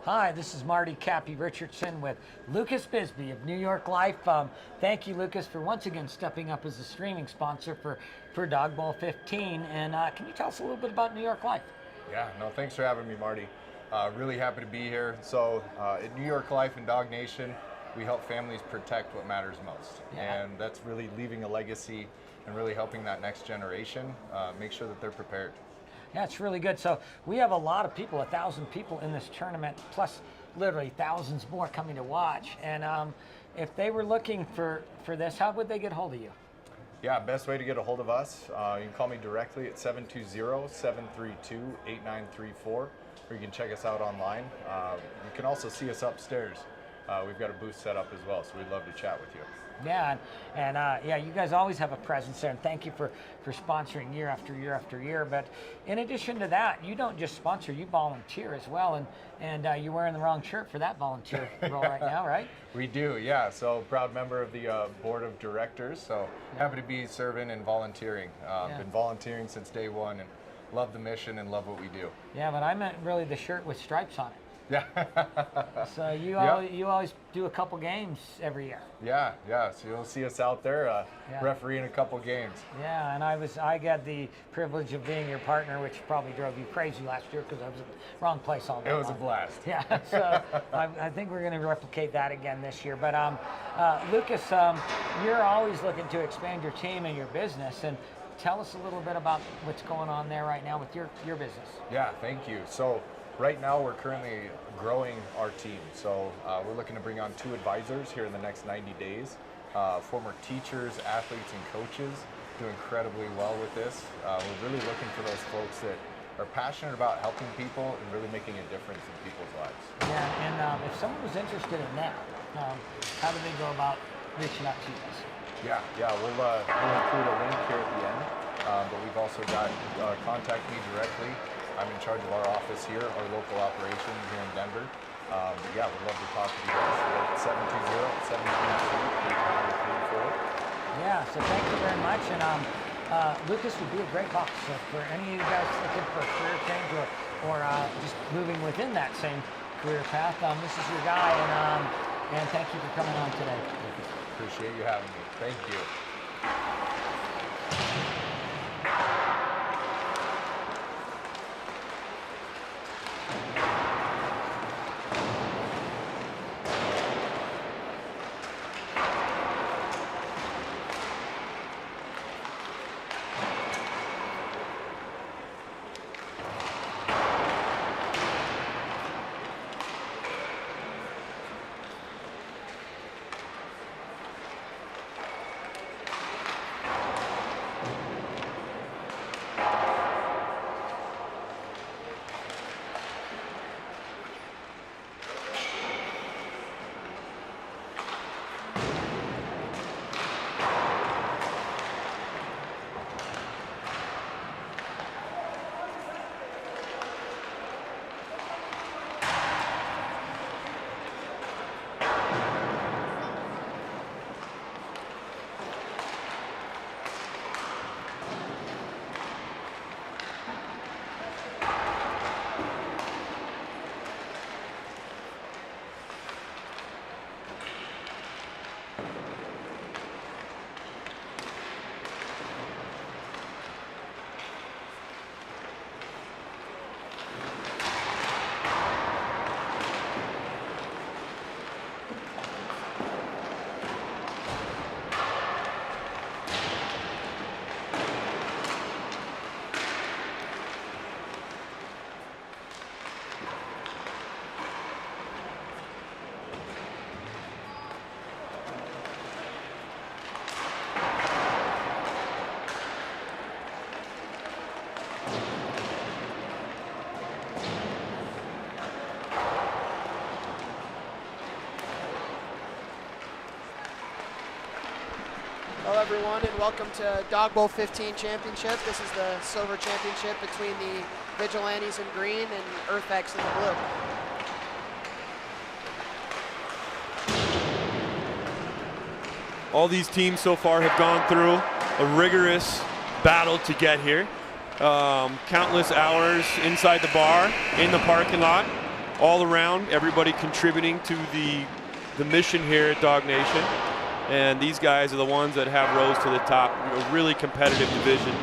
Hi, this is Marty Cappy Richardson with Lucas Bisbee of New York Life. Thank you, Lucas, for once again stepping up as a streaming sponsor for Dawg Bowl 15. And can you tell us a little bit about New York Life? Yeah, no, thanks for having me, Marty. Really happy to be here. So at New York Life and Dog Nation, we help families protect what matters most. Yeah. And that's really leaving a legacy and really helping that next generation make sure that they're prepared. Yeah, it's really good. So we have a lot of people, 1,000 people in this tournament, plus literally thousands more coming to watch. And if they were looking for this, how would they get hold of you? Yeah, best way to get a hold of us, you can call me directly at 720-732-8934, or you can check us out online. You can also see us upstairs. We've got a booth set up as well, so we'd love to chat with you. Yeah, and yeah, you guys always have a presence there, and thank you for sponsoring year after year after year. But in addition to that, you don't just sponsor, you volunteer as well, and you're wearing the wrong shirt for that volunteer role right now, right? We do, yeah. So proud member of the board of directors, so happy to be serving and volunteering. Been volunteering since day one and love the mission and love what we do. Yeah, but I meant really the shirt with stripes on it. Yeah. So you always do a couple games every year. Yeah. So you'll see us out there refereeing a couple games. Yeah, and I got the privilege of being your partner, which probably drove you crazy last year because I was in the wrong place all day long. It was a blast. Yeah, so I think we're going to replicate that again this year. But Lucas, you're always looking to expand your team and your business, and tell us a little bit about what's going on there right now with your business. Yeah, thank you. So right now we're currently growing our team. So we're looking to bring on 2 advisors here in the next 90 days. Former teachers, athletes, and coaches do incredibly well with this. We're really looking for those folks that are passionate about helping people and really making a difference in people's lives. Yeah, and if someone was interested in that, how do they go about reaching out to you guys? Yeah, we'll include a link here at the end, but we've also got contact me directly. I'm in charge of our office here, our local operation here in Denver. Yeah, we'd love to talk to you guys. 720-732-8934. Yeah, so thank you very much. And Lucas would be a great boss. So for any of you guys looking for a career change or just moving within that same career path, this is your guy. And thank you for coming on today. Appreciate you having me. Thank you. Hello everyone and welcome to Dawg Bowl 15 Championship. This is the silver championship between the Vigilantes in green and Earth-X in the blue. All these teams so far have gone through a rigorous battle to get here. Countless hours inside the bar, in the parking lot, all around, everybody contributing to the mission here at Dawg Nation. And these guys are the ones that have rose to the top. A really competitive division.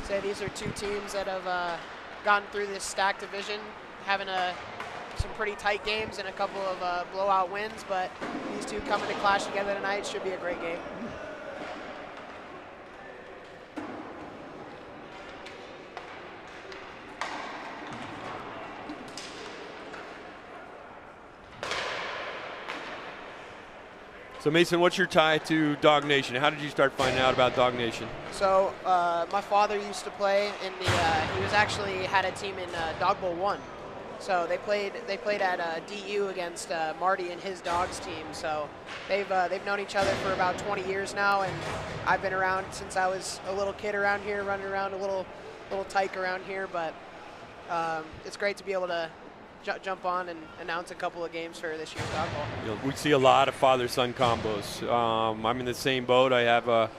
Say these are two teams that have gone through this stacked division, having some pretty tight games and a couple of blowout wins, but these two coming to clash together tonight should be a great game. So Mason, what's your tie to Dawg Nation? How did you start finding out about Dawg Nation? So my father used to play in the. He was actually had a team in Dog Bowl 1. So they played at DU against Marty and his Dogs team. So they've known each other for about 20 years now, and I've been around since I was a little kid around here, running around a little tyke around here. But it's great to be able to jump on and announce a couple of games for this year's Dog Bowl. We see a lot of father-son combos. I'm in the same boat. I have a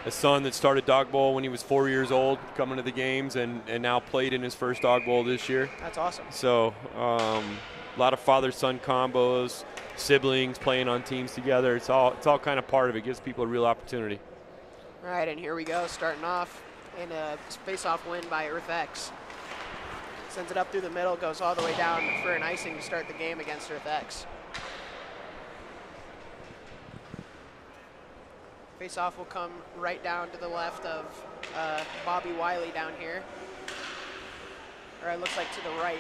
son that started Dog Bowl when he was 4 years old, coming to the games, and now played in his first Dog Bowl this year. That's awesome. So a lot of father-son combos, siblings playing on teams together. It's all kind of part of it. Gives people a real opportunity. All right, and here we go, starting off in a face-off win by EarthX. Sends it up through the middle, goes all the way down for an icing to start the game against EarthX. Face-off will come right down to the left of Bobby Wiley down here. Or it looks like to the right.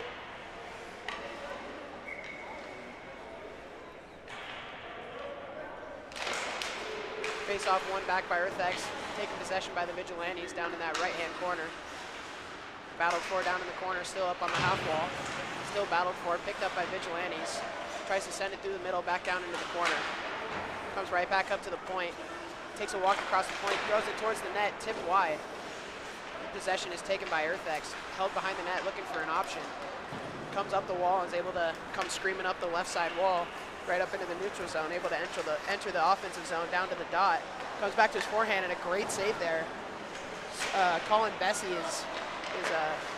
Face-off won back by EarthX, taken possession by the Vigilantes down in that right-hand corner. Battled for down in the corner, still up on the half wall. Still battled for, picked up by Vigilantes. Tries to send it through the middle, back down into the corner. Comes right back up to the point. Takes a walk across the point, throws it towards the net, tipped wide. Possession is taken by EarthX, held behind the net, looking for an option. Comes up the wall and is able to come screaming up the left side wall, right up into the neutral zone, able to enter the offensive zone down to the dot. Comes back to his forehand and a great save there. Colin Bessie is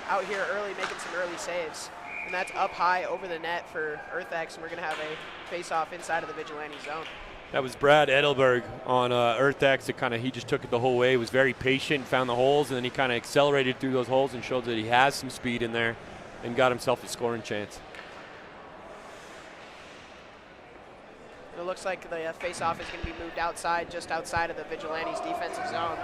out here early, making some early saves. And that's up high over the net for EarthX, and we're going to have a face-off inside of the Vigilante zone. That was Brad Edelberg on EarthX. He just took it the whole way. He was very patient, found the holes, and then he kind of accelerated through those holes and showed that he has some speed in there and got himself a scoring chance. It looks like the face-off is going to be moved outside, just outside of the Vigilantes' defensive zone.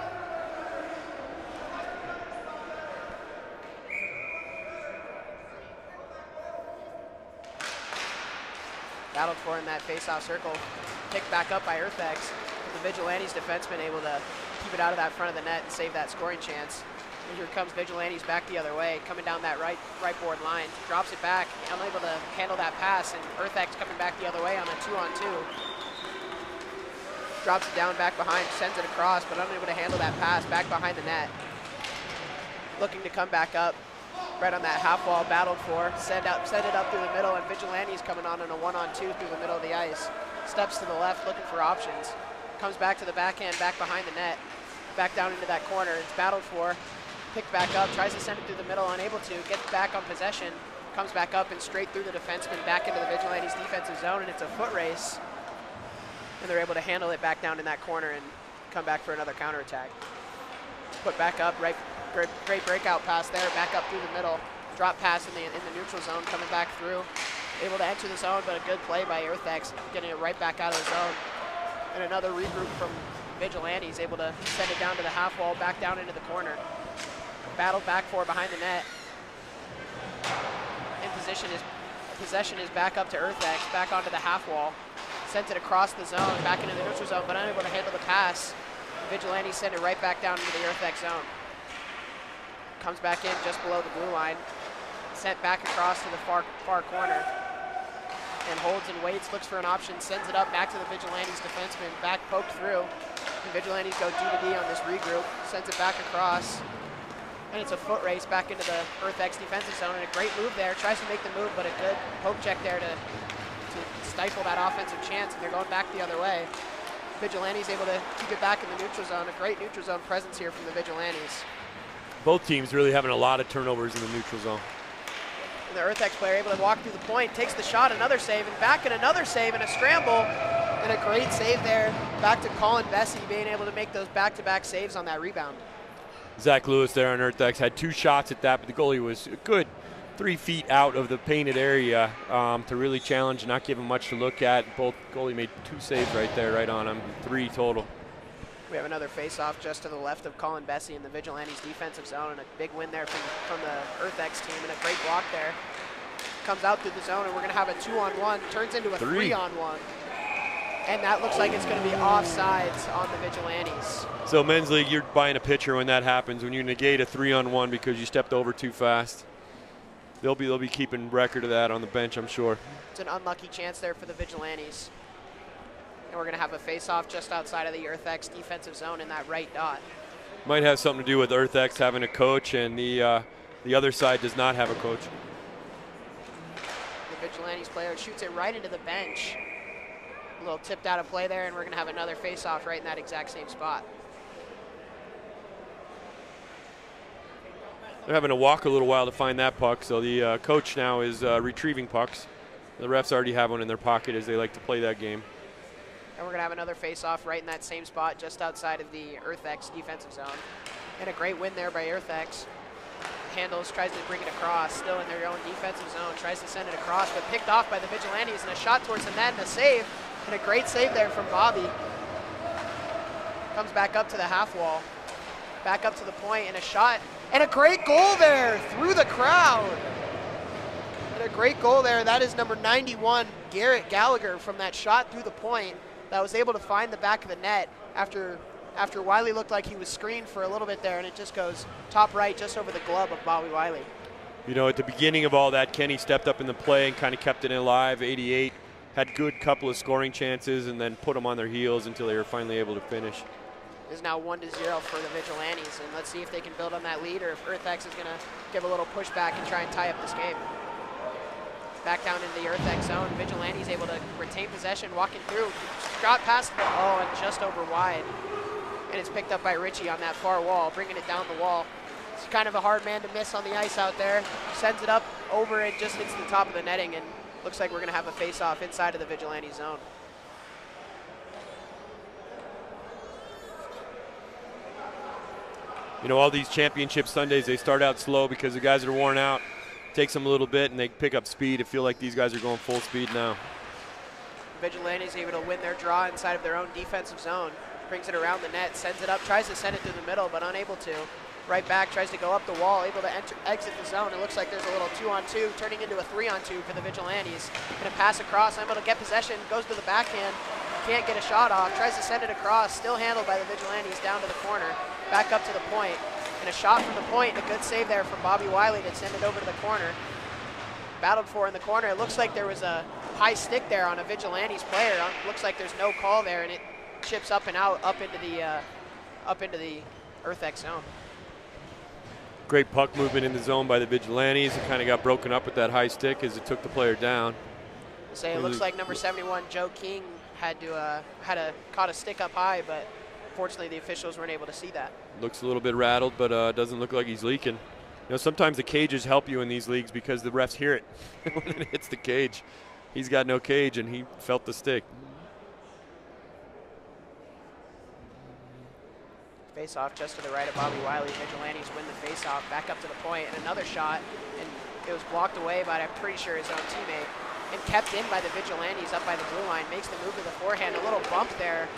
Battled for in that face-off circle, picked back up by EarthX. The Vigilantes defenseman able to keep it out of that front of the net and save that scoring chance. And here comes Vigilantes back the other way, coming down that right board line, drops it back, unable to handle that pass, and EarthX coming back the other way on a 2-on-2. Drops it down back behind, sends it across, but unable to handle that pass back behind the net. Looking to come back up. Right on that half wall, battled for, send it up through the middle, and Vigilantes coming on a 1-on-2 through the middle of the ice. Steps to the left, looking for options. Comes back to the backhand, back behind the net. Back down into that corner, it's battled for, picked back up, tries to send it through the middle, unable to, gets back on possession, comes back up and straight through the defenseman, back into the Vigilantes defensive zone, and it's a foot race. And they're able to handle it back down in that corner and come back for another counterattack. Put back up, great breakout pass there, back up through the middle. Drop pass in the neutral zone, coming back through. Able to enter the zone, but a good play by EarthX, getting it right back out of the zone. And another regroup from Vigilantes, able to send it down to the half wall, back down into the corner. Battle back for behind the net. In possession is back up to EarthX, back onto the half wall. Sent it across the zone, back into the neutral zone, but unable to handle the pass. Vigilantes send it right back down into the EarthX zone. Comes back in just below the blue line. Sent back across to the far corner. And holds and waits, looks for an option, sends it up back to the Vigilantes defenseman, back poked through. And Vigilantes go D-to-D on this regroup, sends it back across. And it's a foot race back into the EarthX defensive zone, and a great move there. Tries to make the move, but a good poke check there to stifle that offensive chance, and they're going back the other way. Vigilantes able to keep it back in the neutral zone. A great neutral zone presence here from the Vigilantes. Both teams really having a lot of turnovers in the neutral zone. the Earthex player, able to walk through the point, takes the shot, another save, and back and another save, and a scramble, and a great save there. Back to Colin Bessie being able to make those back-to-back saves on that rebound. Zach Lewis there on Earthex had 2 shots at that, but the goalie was a good 3 feet out of the painted area to really challenge and not give him much to look at. Both goalie made 2 saves right there, right on him, 3 total. We have another face-off just to the left of Colin Bessie in the Vigilantes defensive zone, and a big win there from the Earthex team, and a great block there. Comes out through the zone, and we're going to have a 2-on-1, turns into a 3-on-1. And that looks like it's going to be offsides on the Vigilantes. So men's league, you're buying a pitcher when that happens, when you negate a 3-on-1 because you stepped over too fast. They'll be keeping record of that on the bench, I'm sure. It's an unlucky chance there for the Vigilantes. And we're going to have a face-off just outside of the Earthex defensive zone in that right dot. Might have something to do with Earthex having a coach, and the other side does not have a coach. The Vigilantes player shoots it right into the bench. A little tipped out of play there, and we're going to have another face-off right in that exact same spot. They're having to walk a little while to find that puck, so the coach now is retrieving pucks. The refs already have one in their pocket as they like to play that game. And we're going to have another face-off right in that same spot just outside of the Earthex defensive zone. And a great win there by Earthex. Handles, tries to bring it across, still in their own defensive zone, tries to send it across, but picked off by the Vigilantes, and a shot towards the net and a save, and a great save there from Bobby. Comes back up to the half wall, back up to the point, and a shot, and a great goal there through the crowd. And a great goal there. That is number 91, Garrett Gallagher, from that shot through the point that was able to find the back of the net after Wiley looked like he was screened for a little bit there, and it just goes top right just over the glove of Bobby Wiley. You know, at the beginning of all that, Kenny stepped up in the play and kind of kept it alive. 88 had good couple of scoring chances and then put them on their heels until they were finally able to finish. Is now 1-0 for the Vigilantes, and let's see if they can build on that lead or if Earthex is going to give a little pushback and try and tie up this game. Back down into the Earthex zone, Vigilantes able to retain possession, walking through, shot past the, and just over wide. And it's picked up by Richie on that far wall, bringing it down the wall. It's kind of a hard man to miss on the ice out there. Sends it up over and just hits the top of the netting, and looks like we're going to have a face-off inside of the Vigilante zone. You know, all these championship Sundays, they start out slow because the guys are worn out. It takes them a little bit, and they pick up speed. I feel like these guys are going full speed now. Vigilantes able to win their draw inside of their own defensive zone. Brings it around the net, sends it up, tries to send it through the middle, but unable to. Right back, tries to go up the wall, able to exit the zone. It looks like there's a little 2-on-2, turning into a 3-on-2 for the Vigilantes. Gonna pass across, able to get possession, goes to the backhand, can't get a shot off, tries to send it across, still handled by the Vigilantes down to the corner, back up to the point. And a shot from the point, a good save there from Bobby Wiley to send it over to the corner. Battled for in the corner. It looks like there was a high stick there on a Vigilantes player. Looks like there's no call there, and it chips up and out, up into the Earthex zone. Great puck movement in the zone by the Vigilantes. It kind of got broken up with that high stick as it took the player down. It looks like number 71, Joe King, caught a stick up high, but fortunately the officials weren't able to see that. Looks a little bit rattled, but doesn't look like he's leaking. You know, sometimes the cages help you in these leagues because the refs hear it when it hits the cage. He's got no cage, and he felt the stick. Face-off just to the right of Bobby Wiley. Vigilantes win the face-off, back up to the point, and another shot, and it was blocked away by, I'm pretty sure, his own teammate, and kept in by the Vigilantes up by the blue line. Makes the move to the forehand, a little bump there,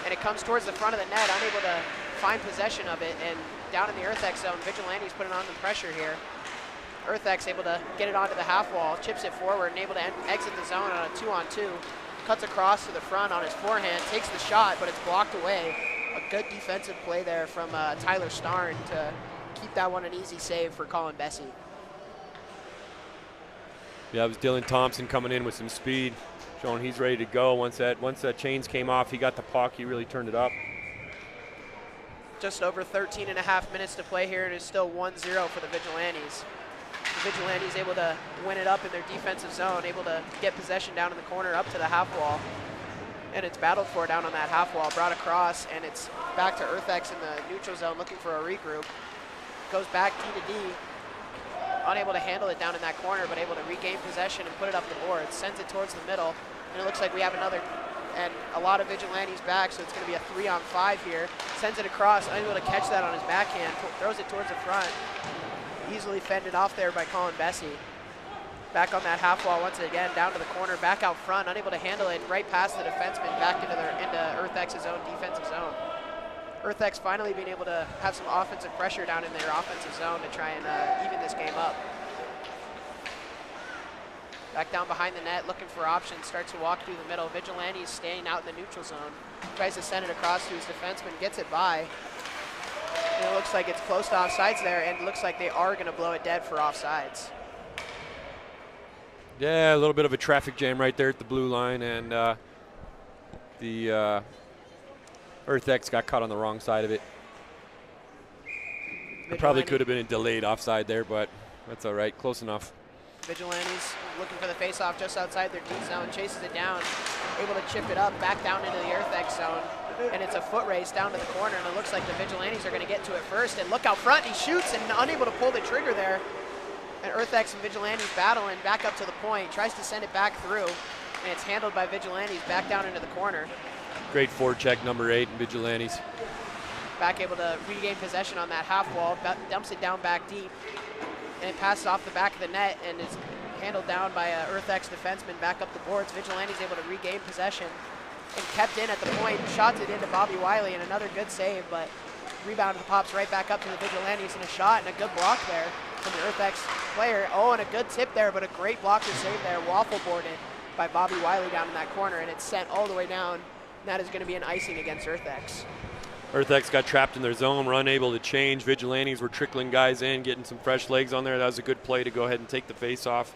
and it comes towards the front of the net, unable to find possession of it, and down in the Earthex zone, Vigilantes putting on the pressure here. Earthex able to get it onto the half wall, chips it forward, and able to exit the zone on a 2-on-2. Cuts across to the front on his forehand, takes the shot, but it's blocked away. A good defensive play there from Tyler Starn to keep that one an easy save for Colin Bessie. Yeah, it was Dylan Thompson coming in with some speed, showing he's ready to go. Once that chains came off, he got the puck, he really turned it up. Just over 13 and a half minutes to play here, and it's still 1-0 for the Vigilantes. The Vigilantes able to win it up in their defensive zone, able to get possession down in the corner up to the half wall. And it's battled for down on that half wall, brought across, and it's back to Earthex in the neutral zone looking for a regroup. Goes back D to D. unable to handle it down in that corner, but able to regain possession and put it up the board. Sends it towards the middle, and it looks like we have another, and a lot of Vigilantes back, so it's going to be a 3-on-5 here. Sends it across, unable to catch that on his backhand, throws it towards the front. Easily fended off there by Colin Bessie. Back on that half wall once again, down to the corner, back out front, unable to handle it, right past the defenseman, back into EarthX's own defensive zone. EarthX finally being able to have some offensive pressure down in their offensive zone to try and even this game up. Back down behind the net, looking for options, starts to walk through the middle. Vigilantes staying out in the neutral zone. Tries to send it across to his defenseman, gets it by. And it looks like it's close to offsides there, and it looks like they are going to blow it dead for offsides. Yeah, a little bit of a traffic jam right there at the blue line, and the EarthX got caught on the wrong side of it. It probably could have been a delayed offside there, but that's all right, close enough. Vigilantes looking for the face-off just outside their D zone, chases it down, able to chip it up, back down into the EarthX zone, and it's a foot race down to the corner, and it looks like the Vigilantes are going to get to it first, and look out front, he shoots and unable to pull the trigger there. And EarthX and Vigilantes battling back up to the point, tries to send it back through, and it's handled by Vigilantes back down into the corner. Great forecheck, number 8, in Vigilantes. Back able to regain possession on that half wall, dumps it down back deep, and it passes off the back of the net and is handled down by EarthX defenseman back up the boards. Vigilantes able to regain possession and kept in at the point, shots it into Bobby Wiley, and another good save, but rebound pops right back up to the Vigilantes, and a shot and a good block there from the EarthX player. Oh, and a good tip there, but a great blocker save there, waffle boarded by Bobby Wiley down in that corner, and it's sent all the way down. That is going to be an icing against EarthX. EarthX got trapped in their zone, were unable to change. Vigilantes were trickling guys in, getting some fresh legs on there. That was a good play to go ahead and take the face off,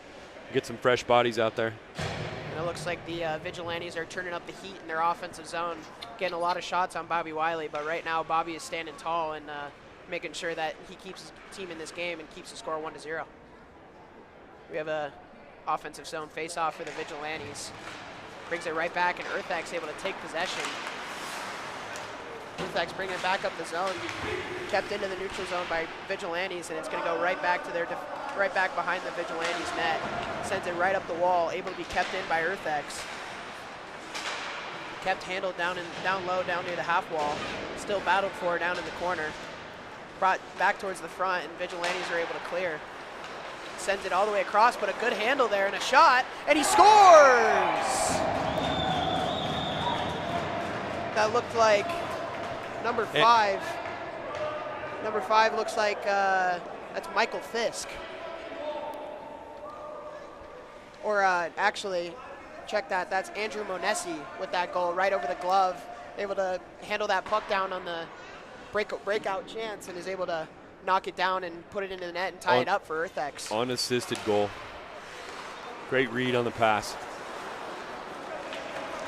get some fresh bodies out there. And it looks like the Vigilantes are turning up the heat in their offensive zone, getting a lot of shots on Bobby Wiley, but right now Bobby is standing tall and making sure that he keeps his team in this game and keeps the score 1-0. We have a offensive zone face-off for the Vigilantes. Brings it right back, and EarthX able to take possession. EarthX bringing it back up the zone, kept into the neutral zone by Vigilantes, and it's going to go right back to their right back behind the Vigilantes net. Sends it right up the wall, able to be kept in by EarthX. Kept handled down low, down near the half wall. Still battled for down in the corner. Brought back towards the front, and Vigilantes are able to clear. Sends it all the way across, but a good handle there and a shot, and he scores! That looked like number 5. Number 5 looks like that's Michael Fisk. Or actually, check that, that's Andrew Monesi with that goal right over the glove. Able to handle that puck down on the breakout chance and is able to knock it down and put it into the net and tie it up for EarthX. Unassisted goal. Great read on the pass.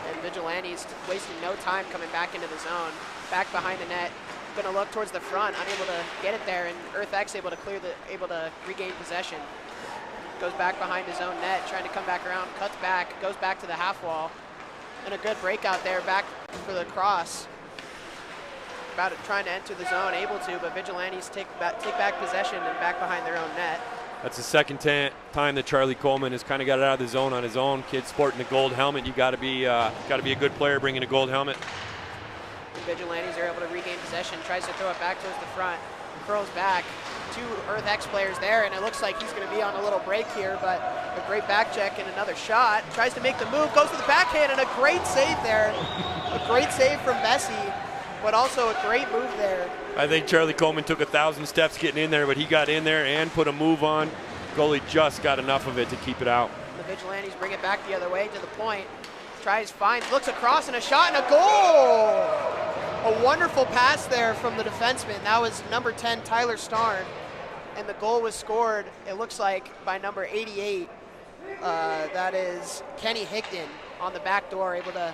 And Vigilantes wasting no time coming back into the zone. Back behind the net, gonna look towards the front, unable to get it there, and EarthX able to regain possession. Goes back behind his own net, trying to come back around, cuts back, goes back to the half wall. And a good breakout there, back for the cross. About it, trying to enter the zone, able to, but Vigilantes take back possession and back behind their own net. That's the second time that Charlie Coleman has kind of got it out of the zone on his own. Kid sporting the gold helmet, you got to be a good player bringing a gold helmet. The Vigilantes are able to regain possession, tries to throw it back towards the front, curls back. 2 EarthX players there, and it looks like he's going to be on a little break here, but a great back check and another shot. Tries to make the move, goes to the backhand, and a great save there. A great save from Bessie, but also a great move there. I think Charlie Coleman took 1,000 steps getting in there, but he got in there and put a move on. Goalie just got enough of it to keep it out. The Vigilantes bring it back the other way to the point. Tries, finds, looks across, and a shot and a goal! A wonderful pass there from the defenseman. That was number 10, Tyler Starn. And the goal was scored, it looks like, by number 88. That is Kenny Higdon on the back door, able to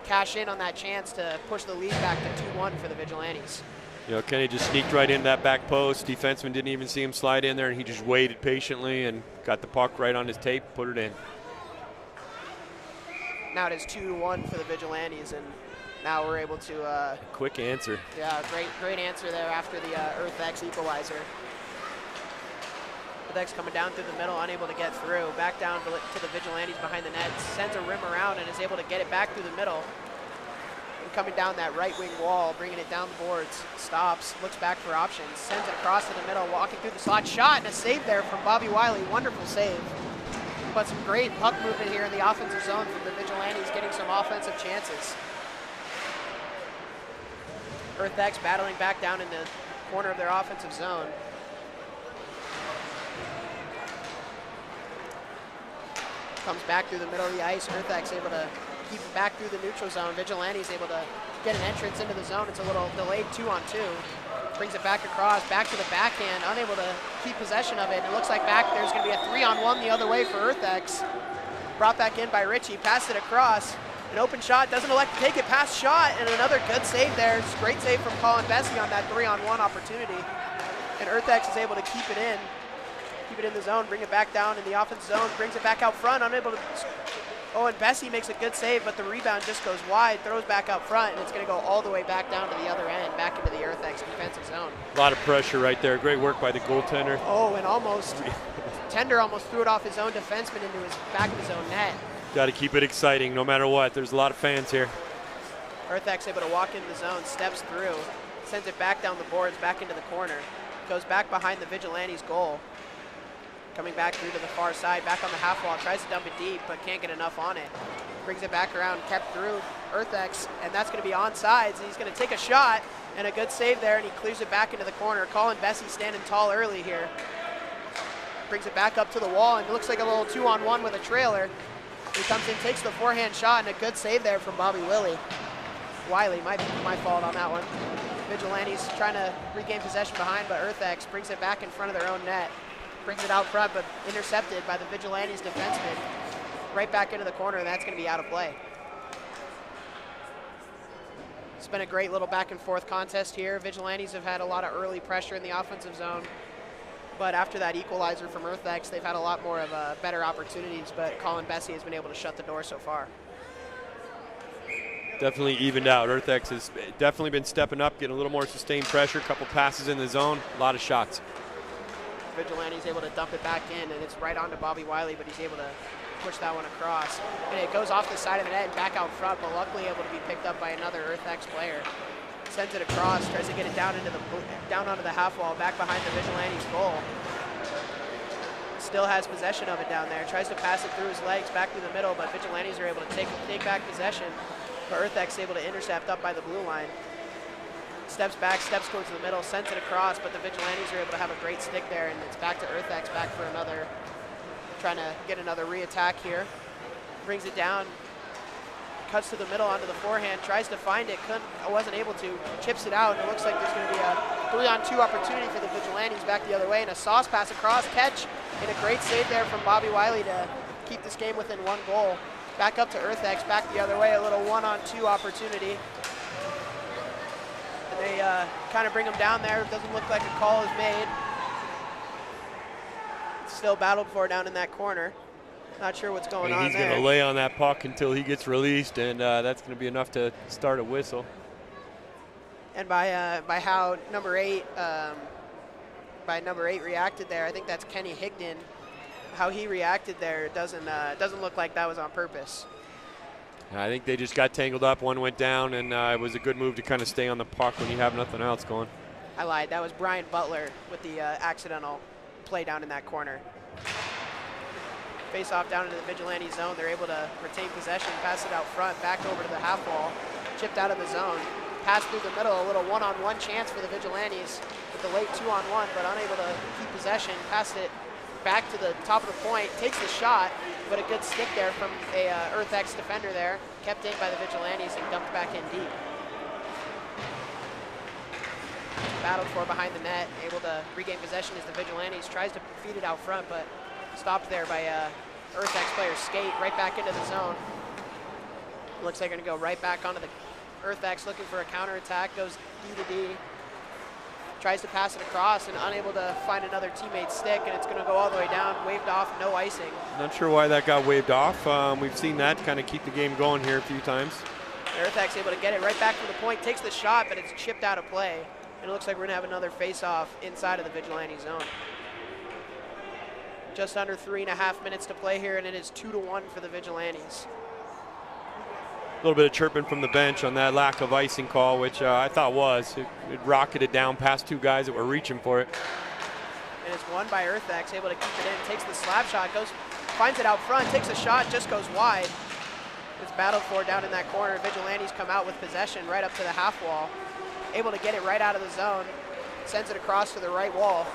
cash in on that chance to push the lead back to 2-1 for the Vigilantes. You know, Kenny just sneaked right in that back post. Defenseman didn't even see him slide in there, and he just waited patiently and got the puck right on his tape, put it in. Now it is 2-1 for the Vigilantes, and now we're able to... Quick answer. Yeah, great answer there after the EarthX equalizer. Earthx coming down through the middle, unable to get through. Back down to the Vigilantes behind the net. Sends a rim around and is able to get it back through the middle. And coming down that right wing wall, bringing it down the boards. Stops, looks back for options. Sends it across to the middle, walking through the slot. Shot and a save there from Bobby Wiley. Wonderful save. But some great puck movement here in the offensive zone from the Vigilantes, getting some offensive chances. Earthx battling back down in the corner of their offensive zone. Comes back through the middle of the ice. Earthx able to keep it back through the neutral zone. Vigilantes able to get an entrance into the zone. It's a little delayed 2-on-2. Brings it back across, back to the backhand, unable to keep possession of it. It looks like back there's going to be a 3-on-1 the other way for Earthx. Brought back in by Ritchie, passed it across. An open shot, doesn't elect to take it, pass shot, and another good save there. Great save from Colin Bessie on that 3-on-1 opportunity. And Earthx is able to keep it in the zone, bring it back down in the offense zone, brings it back out front, unable to. Oh, and Bessie makes a good save, but the rebound just goes wide, throws back out front, and it's going to go all the way back down to the other end, back into the Earthx defensive zone. A lot of pressure right there. Great work by the goaltender. Oh, and Tender almost threw it off his own defenseman into his back of his own net. Got to keep it exciting no matter what. There's a lot of fans here. Earthx able to walk into the zone, steps through, sends it back down the boards, back into the corner. Goes back behind the Vigilantes goal. Coming back through to the far side, back on the half wall, tries to dump it deep, but can't get enough on it. Brings it back around, kept through Earthx, and that's going to be onside. So he's going to take a shot, and a good save there, and he clears it back into the corner. Colin Bessie standing tall early here. Brings it back up to the wall, and it looks like a little 2-on-1 with a trailer. He comes in, takes the forehand shot, and a good save there from Bobby Wiley. My fault on that one. Vigilantes trying to regain possession behind, but Earthx brings it back in front of their own net. Brings it out front, but intercepted by the Vigilantes defenseman. Right back into the corner, and that's going to be out of play. It's been a great little back and forth contest here. Vigilantes have had a lot of early pressure in the offensive zone, but after that equalizer from Earthx, they've had a lot more of better opportunities, but Colin Bessie has been able to shut the door so far. Definitely evened out. Earthx has definitely been stepping up, getting a little more sustained pressure, a couple passes in the zone, a lot of shots. Vigilante's able to dump it back in, and it's right onto Bobby Wiley, but he's able to push that one across. And it goes off the side of the net and back out front, but luckily able to be picked up by another Earthx player. Sends it across, tries to get it down onto the half wall, back behind the Vigilantes goal. Still has possession of it down there. Tries to pass it through his legs back through the middle, but Vigilantes are able to take back possession. But Earthx able to intercept up by the blue line. Steps back, steps towards the middle, sends it across, but the Vigilantes are able to have a great stick there, and it's back to Earthx, back for another, trying to get another re-attack here. Brings it down, cuts to the middle onto the forehand, tries to find it, wasn't able to, chips it out, and it looks like there's going to be a 3-on-2 opportunity for the Vigilantes back the other way, and a sauce pass across, catch, and a great save there from Bobby Wiley to keep this game within 1 goal. Back up to Earthx, back the other way, a little 1-on-2 opportunity. And they kind of bring him down there. It doesn't look like a call is made. It's still battled for down in that corner. Not sure what's going on there. He's going to lay on that puck until he gets released, and that's going to be enough to start a whistle. And by how number 8 reacted there, I think that's Kenny Higdon. How he reacted there doesn't look like that was on purpose. I think they just got tangled up. One went down, and it was a good move to kind of stay on the puck when you have nothing else going. I lied. That was Brian Butler with the accidental play down in that corner. Face off down into the Vigilante zone. They're able to retain possession, pass it out front, back over to the half wall, chipped out of the zone. Pass through the middle, a little 1-on-1 chance for the Vigilantes with the late 2-on-1, but unable to keep possession. Passed it back to the top of the point, takes the shot, but a good stick there from a Earthx defender there. Kept in by the Vigilantes and dumped back in deep. Battled for behind the net, able to regain possession as the Vigilantes tries to feed it out front, but stopped there by Earthx player Skate right back into the zone. Looks like they're gonna go right back onto the Earthx looking for a counterattack, goes D to D. Tries to pass it across and unable to find another teammate's stick, and it's going to go all the way down, waved off, no icing. Not sure why that got waved off. We've seen that kind of keep the game going here a few times. Earthx able to get it right back from the point, takes the shot, but it's chipped out of play. And it looks like we're going to have another face-off inside of the Vigilante zone. Just under 3.5 minutes to play here, and it is 2-1 for the Vigilantes. A little bit of chirping from the bench on that lack of icing call, which I thought was. It rocketed down past two guys that were reaching for it. And it's won by Earthex, able to keep it in, takes the slap shot, finds it out front, takes a shot, just goes wide. It's battled for down in that corner. Vigilantes come out with possession right up to the half wall. Able to get it right out of the zone, sends it across to the right wall.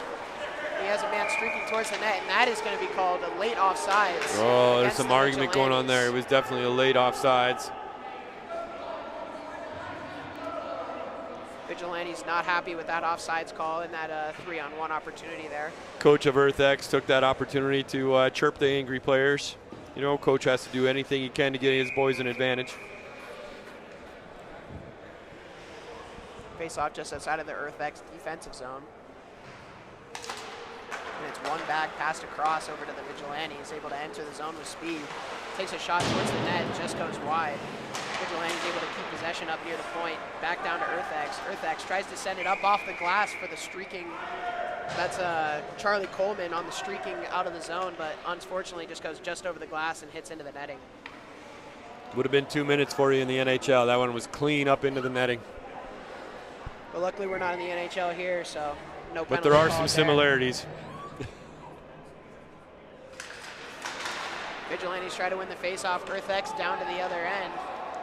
He has a man streaking towards the net, and that is going to be called a late offsides. Oh, there's some argument going on there. It was definitely a late offsides. Vigilantes not happy with that offsides call and that 3-on-1 opportunity there. Coach of Earthex took that opportunity to chirp the angry players. You know, coach has to do anything he can to get his boys an advantage. Face off just outside of the Earthex defensive zone. And it's one back, passed across over to the Vigilantes, able to enter the zone with speed. Takes a shot towards the net, just goes wide. Vigilantes able to keep possession up near the point, back down to Earthex. Earthex tries to send it up off the glass for the streaking. That's Charlie Coleman on the streaking out of the zone, but unfortunately just goes just over the glass and hits into the netting. Would have been 2 minutes for you in the NHL. That one was clean up into the netting. But luckily we're not in the NHL here, so no penalty. But there are some similarities. Vigilantes try to win the face-off. Earthex down to the other end.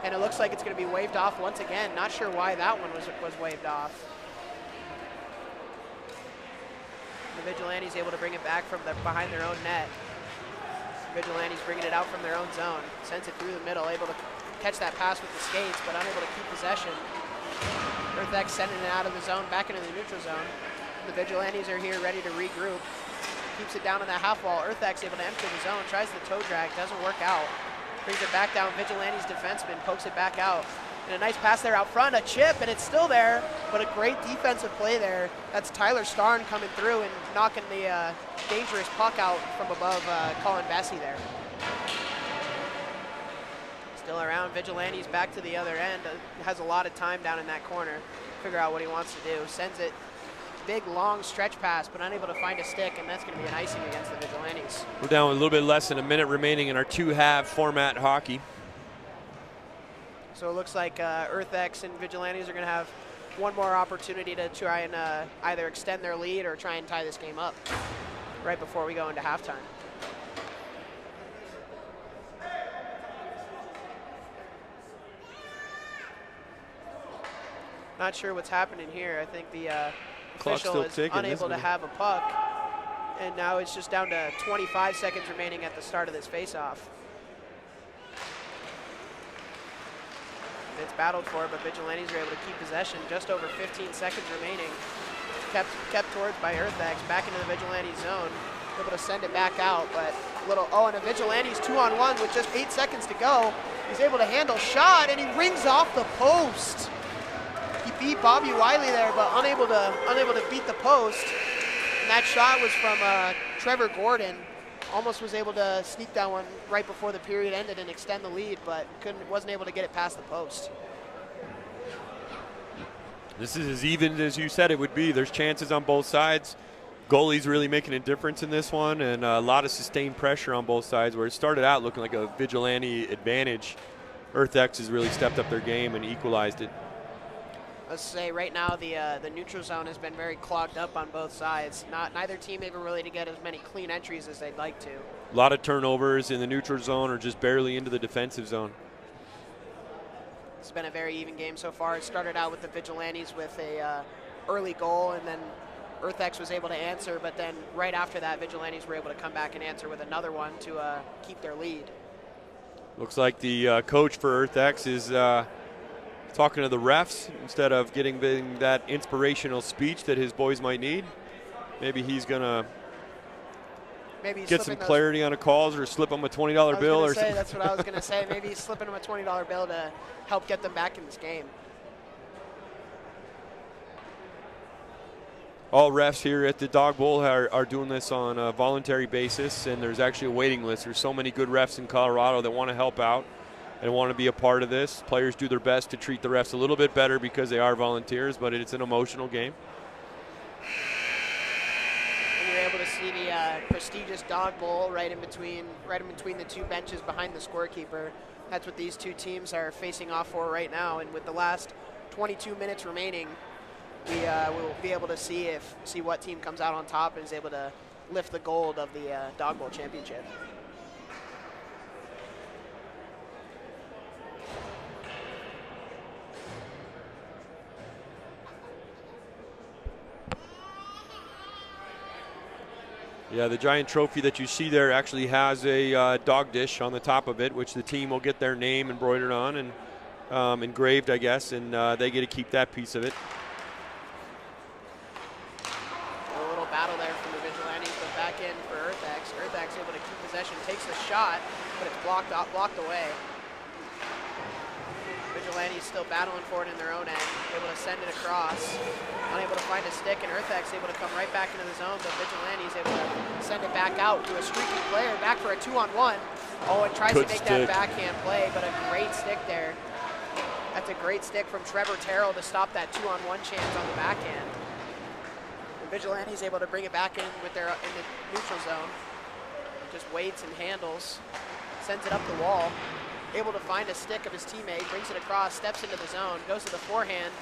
And it looks like it's going to be waved off once again. Not sure why that one was waved off. The Vigilantes able to bring it back from behind their own net. Vigilantes bringing it out from their own zone. Sends it through the middle, able to catch that pass with the skates, but unable to keep possession. Earthex sending it out of the zone, back into the neutral zone. The Vigilantes are here ready to regroup. Keeps it down on that half wall. Earthex able to enter the zone, tries the toe drag, doesn't work out. Brings it back down, Vigilantes defenseman pokes it back out. And a nice pass there out front, a chip, and it's still there, but a great defensive play there. That's Tyler Starn coming through and knocking the dangerous puck out from above Colin Bessie there. Still around, Vigilantes back to the other end. Has a lot of time down in that corner. Figure out what he wants to do. Sends it, big long stretch pass, but unable to find a stick, and that's going to be an icing against the Vigilantes. We're down with a little bit less than a minute remaining in our two-half format hockey. So it looks like Earthex and Vigilantes are going to have one more opportunity to try and either extend their lead or try and tie this game up right before we go into halftime. Not sure what's happening here. I think the official is unable to have a puck, and now it's just down to 25 seconds remaining at the start of this face-off. It's battled for, but Vigilantes are able to keep possession. Just over 15 seconds remaining. Kept towards by Earthex, back into the Vigilantes zone. Able to send it back out, but and a Vigilantes 2-on-1 with just 8 seconds to go. He's able to handle shot, and he rings off the post. He beat Bobby Wiley there, but unable to beat the post. And that shot was from Trevor Gordon. Almost was able to sneak that one right before the period ended and extend the lead, but wasn't able to get it past the post. This is as even as you said it would be. There's chances on both sides. Goalie's really making a difference in this one, and a lot of sustained pressure on both sides, where it started out looking like a Vigilante advantage. Earthex has really stepped up their game and equalized it. Let's say right now the neutral zone has been very clogged up on both sides. Neither team able really to get as many clean entries as they'd like to. A lot of turnovers in the neutral zone or just barely into the defensive zone. It's been a very even game so far. It started out with the Vigilantes with a early goal, and then Earthex was able to answer, but then right after that, Vigilantes were able to come back and answer with another one to keep their lead. Looks like the coach for Earthex is talking to the refs instead of getting that inspirational speech that his boys might need. Maybe he's going to get some clarity on the calls or slip them a $20 bill or something. That's what I was going to say. Maybe he's slipping them a $20 bill to help get them back in this game. All refs here at the Dawg Bowl are doing this on a voluntary basis, and there's actually a waiting list. There's so many good refs in Colorado that want to help out and want to be a part of this. Players do their best to treat the refs a little bit better because they are volunteers, but it's an emotional game. you're able to see the prestigious Dawg Bowl right in between the two benches behind the scorekeeper. That's what these two teams are facing off for right now. And with the last 22 minutes remaining, we will be able to see what team comes out on top and is able to lift the gold of the Dawg Bowl championship. Yeah, the giant trophy that you see there actually has a dog dish on the top of it, which the team will get their name embroidered on and engraved, I guess, and they get to keep that piece of it. A little battle there from the Vigilantes, but back in for Earthax. Earthax able to keep possession, takes a shot, but it's blocked away. Vigilantes still battling for it in their own end, able to send it across. Unable to find a stick, and Earthax able to come right back into the zone, but Vigilantes able to send it back out to a streaky player, back for a 2-on-1. Oh, and tries to make that backhand play, but a great stick there. That's a great stick from Trevor Terrell to stop that 2-on-1 chance on the backhand. And Vigilantes able to bring it back in with in the neutral zone. Just waits and handles, sends it up the wall. Able to find a stick of his teammate, brings it across, steps into the zone, goes to the forehand,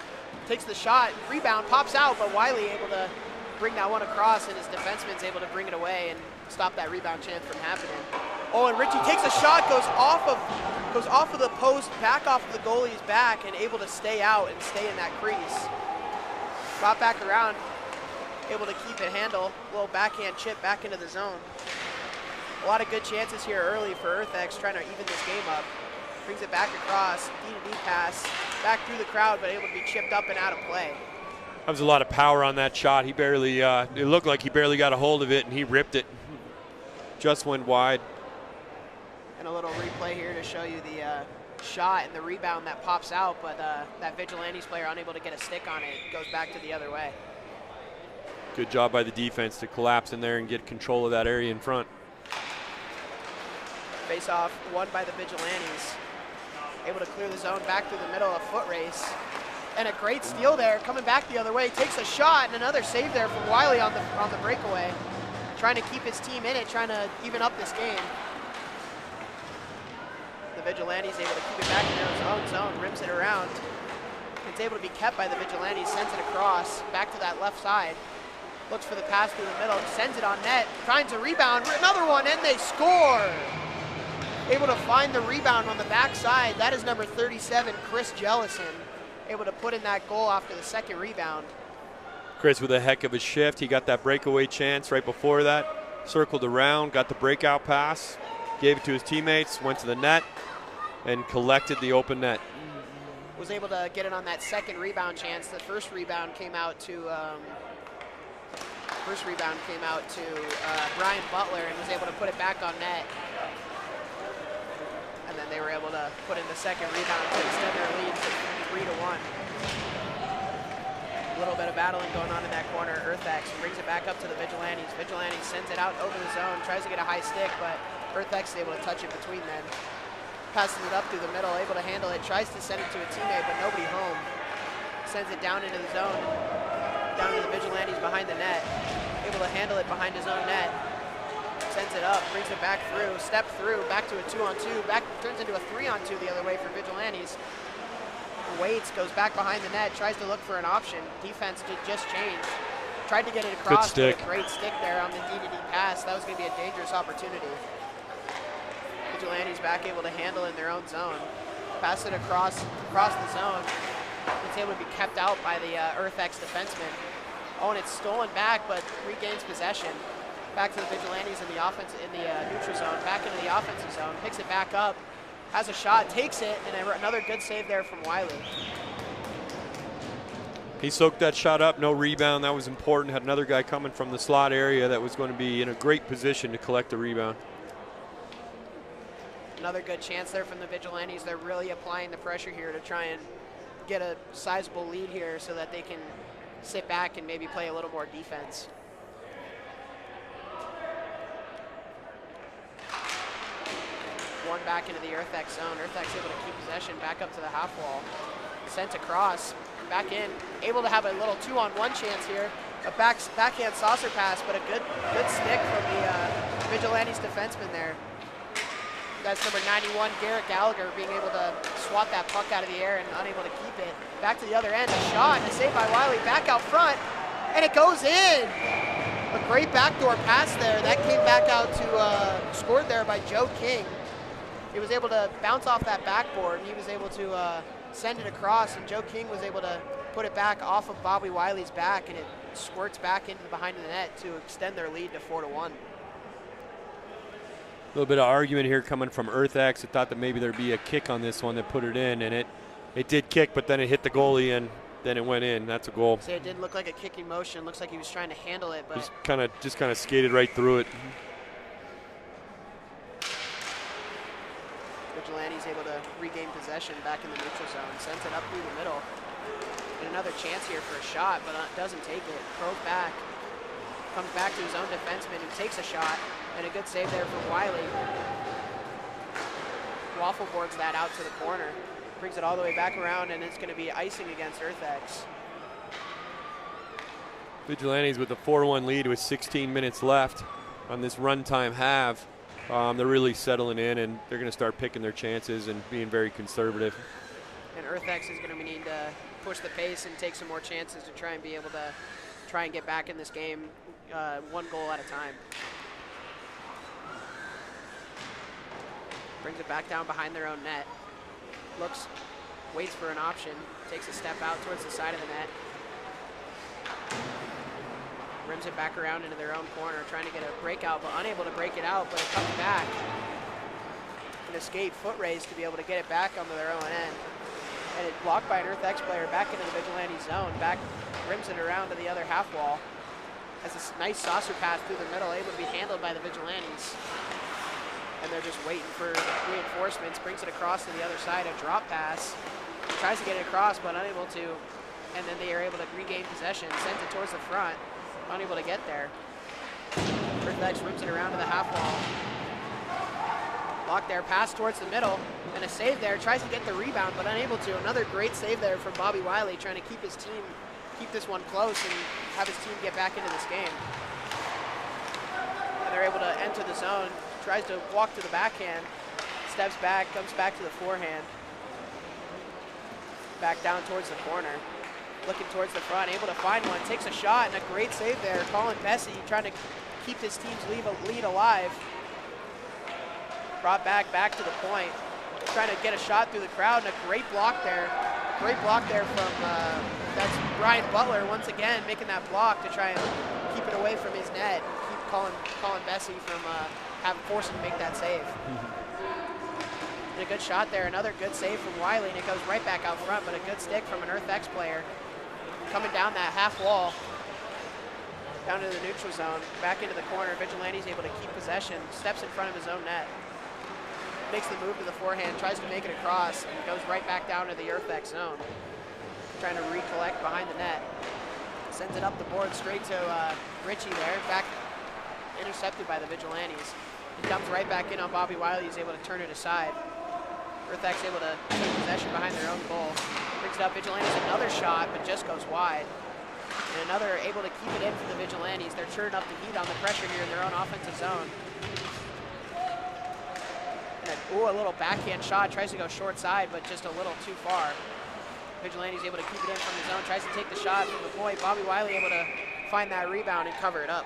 takes the shot, rebound, pops out, but Wiley able to bring that one across, and his defenseman's able to bring it away and stop that rebound chance from happening. Oh, and Richie takes a shot, goes off of the post, back off of the goalie's back, and able to stay out and stay in that crease. Brought back around, able to keep it handle, little backhand chip back into the zone. A lot of good chances here early for Earthax, trying to even this game up. Brings it back across, D-to-D pass, back through the crowd, but able to be chipped up and out of play. That was a lot of power on that shot. He barely, it looked like he barely got a hold of it, and he ripped it. Just went wide. And a little replay here to show you the shot and the rebound that pops out, but that Vigilantes player unable to get a stick on it, goes back to the other way. Good job by the defense to collapse in there and get control of that area in front. Face off won by the Vigilantes. Able to clear the zone back through the middle, a foot race. And a great steal there, coming back the other way. Takes a shot and another save there from Wiley on the breakaway. Trying to keep his team in it, trying to even up this game. The Vigilantes able to keep it back in their own zone, rims it around. It's able to be kept by the Vigilantes, sends it across, back to that left side. Looks for the pass through the middle, sends it on net, finds a rebound, another one, and they score! Able to find the rebound on the backside. That is number 37, Chris Jellison. Able to put in that goal after the second rebound. Chris with a heck of a shift. He got that breakaway chance right before that. Circled around, got the breakout pass, gave it to his teammates, went to the net, and collected the open net. Was able to get it on that second rebound chance. The first rebound came out to Brian Butler and was able to put it back on net. And then they were able to put in the second rebound to extend their lead to 3-1. A little bit of battling going on in that corner. Earthax brings it back up to the Vigilantes. Vigilantes sends it out over the zone, tries to get a high stick, but Earthax is able to touch it between them. Passes it up through the middle, able to handle it, tries to send it to a teammate, but nobody home. Sends it down into the zone, down to the Vigilantes behind the net. Able to handle it behind his own net. Sends it up, brings it back through, step through, back to a 2-on-2, back turns into a 3-on-2 the other way for Vigilantes. Waits, goes back behind the net, tries to look for an option. Defense did just change. Tried to get it across, but a great stick there on the D-to-D pass. That was going to be a dangerous opportunity. Vigilantes back able to handle in their own zone. Pass it across the zone. It's able to be kept out by the Earthax defenseman. Oh, and it's stolen back, but regains possession. Back to the Vigilantes in the offense, in the neutral zone, back into the offensive zone, picks it back up, has a shot, takes it, and another good save there from Wiley. He soaked that shot up, no rebound. That was important. Had another guy coming from the slot area that was going to be in a great position to collect the rebound. Another good chance there from the Vigilantes. They're really applying the pressure here to try and get a sizable lead here so that they can sit back and maybe play a little more defense. One back into the Earthax zone. Earthax able to keep possession back up to the half wall. Sent across. back in, able to have a little 2-on-1 chance here. A backhand saucer pass, but a good stick from the Vigilantes defenseman there. That's number 91, Garrett Gallagher, being able to swat that puck out of the air and unable to keep it. Back to the other end, a shot, and a save by Wiley, back out front, and it goes in. A great backdoor pass there. That came back out to, scored there by Joe King. He was able to bounce off that backboard, and he was able to send it across, and Joe King was able to put it back off of Bobby Wiley's back, and it squirts back into the behind of the net to extend their lead to 4-1. A little bit of argument here coming from EarthX. I thought that maybe there'd be a kick on this one that put it in, and it did kick, but then it hit the goalie, and then it went in. That's a goal. So it didn't look like a kicking motion. Looks like he was trying to handle it, but just kind of skated right through it. Vigilante's able to regain possession back in the neutral zone. Sends it up through the middle. And another chance here for a shot, but doesn't take it. Throws back. Comes back to his own defenseman, who takes a shot. And a good save there from Wiley. Waffle boards that out to the corner. Brings it all the way back around, and it's going to be icing against EarthX. Vigilantes with a 4-1 lead with 16 minutes left on this runtime half. They're really settling in, and they're going to start picking their chances and being very conservative. And EarthX is going to need to push the pace and take some more chances to try and be able to try and get back in this game one goal at a time. Brings it back down behind their own net. Looks, waits for an option, takes a step out towards the side of the net. Rims it back around into their own corner, trying to get a breakout, but unable to break it out, but it comes back. An escape foot raise to be able to get it back onto their own end. And it's blocked by an EarthX player back into the Vigilante zone, back, rims it around to the other half wall. Has this nice saucer pass through the middle, able to be handled by the Vigilantes. And they're just waiting for reinforcements, brings it across to the other side, a drop pass. Tries to get it across, but unable to. And then they are able to regain possession, sends it towards the front, unable to get there. EarthX rims it around to the half wall. Block there, pass towards the middle, and a save there. Tries to get the rebound, but unable to. Another great save there from Bobby Wiley, trying to keep his team, keep this one close and have his team get back into this game. And they're able to enter the zone. Tries to walk to the backhand, steps back, comes back to the forehand. Back down towards the corner, looking towards the front, able to find one, takes a shot, and a great save there. Colin Bessie trying to keep his team's lead alive. Brought back to the point, trying to get a shot through the crowd, and a great block there. Great block there from, that's Brian Butler once again making that block to try and keep it away from his net, keep Colin Bessie from forcing to make that save. And a good shot there, another good save from Wiley, and it goes right back out front, but a good stick from an EarthX player. Coming down that half wall, down to the neutral zone, back into the corner. Vigilante's able to keep possession, steps in front of his own net. Makes the move to the forehand, tries to make it across, and goes right back down to the EarthX zone. Trying to recollect behind the net. Sends it up the board straight to Richie there, back intercepted by the Vigilantes. He comes right back in on Bobby Wiley, he's able to turn it aside. EarthX able to take possession behind their own goal. Brings it up, Vigilantes another shot, but just goes wide. And another able to keep it in for the Vigilantes. They're turning up the heat on the pressure here in their own offensive zone. And a little backhand shot, tries to go short side, but just a little too far. Vigilante's able to keep it in from the zone, tries to take the shot from the point. Bobby Wiley able to find that rebound and cover it up.